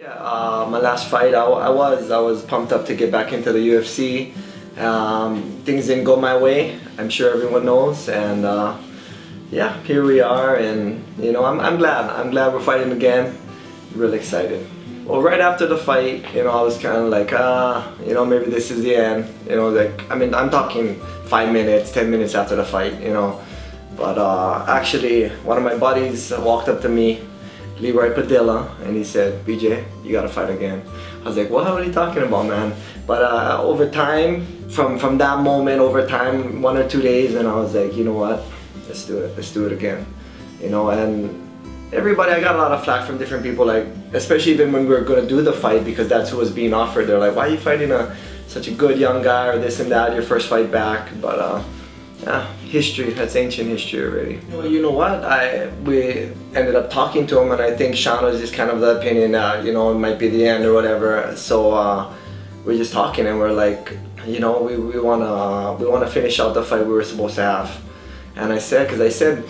Yeah, my last fight, I was pumped up to get back into the UFC. Things didn't go my way. I'm sure everyone knows, and yeah, here we are, and you know, I'm glad we're fighting again. Really excited. Well, right after the fight, you know, I was kind of like, you know, maybe this is the end. You know, like, I mean, I'm talking 5 minutes, 10 minutes after the fight, you know. But actually, one of my buddies walked up to me, Leroy Padilla, and he said, BJ, you gotta fight again. I was like, what are you talking about, man? But over time, from that moment, over time, 1 or 2 days, and I was like, you know what, let's do it again. You know, and everybody, I got a lot of flack from different people, like, especially even when we were gonna do the fight, because that's who was being offered. They're like, why are you fighting such a good young guy, or this and that, your first fight back? But yeah, history, that's ancient history already. Well, you know what, we ended up talking to him, and I think Sean was just kind of the opinion that, you know, it might be the end or whatever. So we're just talking, and we're like, you know, we wanna finish out the fight we were supposed to have. And I said, because I said,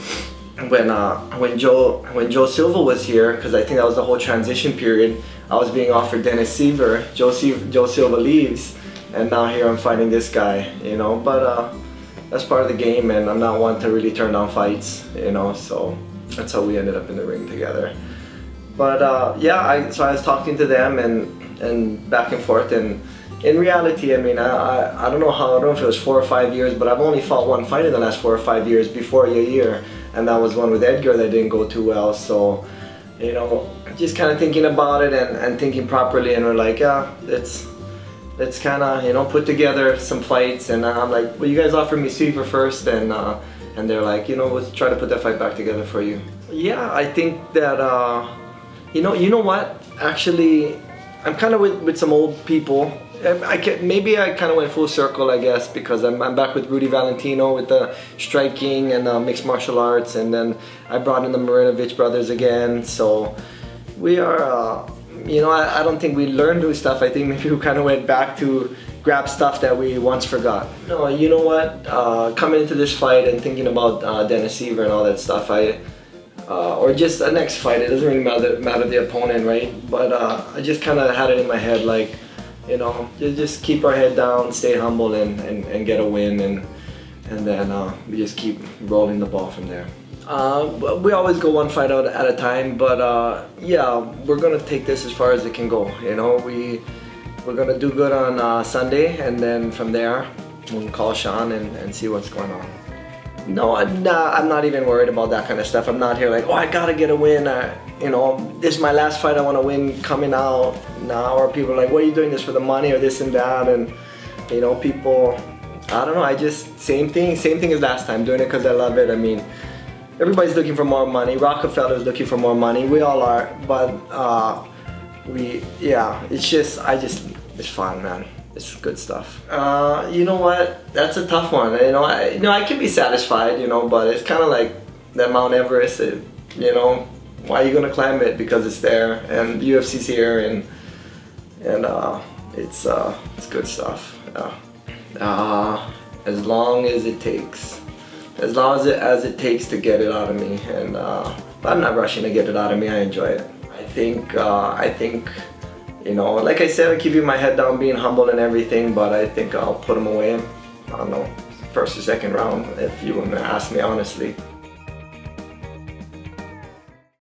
when Joe Silva was here, because I think that was the whole transition period, I was being offered Dennis Seaver. Joe Silva leaves, and now here I'm fighting this guy, you know. But that's part of the game, and I'm not one to really turn down fights, you know, so that's how we ended up in the ring together. But yeah, so I was talking to them and back and forth, and in reality, I mean, I don't know if it was 4 or 5 years, but I've only fought one fight in the last 4 or 5 years before Yair, and that was one with Edgar that didn't go too well. So, you know, just kind of thinking about it and thinking properly, and we're like, yeah, let's kind of, you know, put together some fights. And I'm like, well, you guys offered me Seaver first, and they're like, you know, let's try to put that fight back together for you. Yeah, I think that, you know what, actually, I'm kind of with some old people. Maybe I kind of went full circle, I guess, because I'm back with Rudy Valentino with the striking and mixed martial arts, and then I brought in the Marinovich brothers again. So we are, you know, I don't think we learned new stuff. I think maybe we kind of went back to grab stuff that we once forgot. No, you know what, coming into this fight and thinking about Dennis Seaver and all that stuff, or just the next fight, it doesn't really matter the opponent, right? But I just kind of had it in my head, like, you know, just keep our head down, stay humble, and get a win, and then we just keep rolling the ball from there. We always go one fight out at a time, but yeah, we're gonna take this as far as it can go. You know, we're gonna do good on Sunday, and then from there we'll call Sean and see what's going on. No, I'm not even worried about that kind of stuff. I'm not here like, oh, I gotta get a win. You know, this is my last fight, I want to win coming out now. Or people are like, what are you doing this for, the money or this and that? And you know, people, I don't know, I just, same thing as last time, doing it because I love it. I mean, everybody's looking for more money. Rockefeller's looking for more money. We all are, but yeah, it's fun, man. It's good stuff. You know what? That's a tough one. You know, I can be satisfied, you know, but it's kind of like that Mount Everest. You know, why are you gonna climb it? Because it's there, and UFC's here, and it's good stuff. As long as it takes, as it takes to get it out of me, and I'm not rushing to get it out of me. I enjoy it. I think. You know, like I said, I keep my head down, being humble and everything, but I think I'll put them away, I don't know, first or second round, if you want to ask me honestly.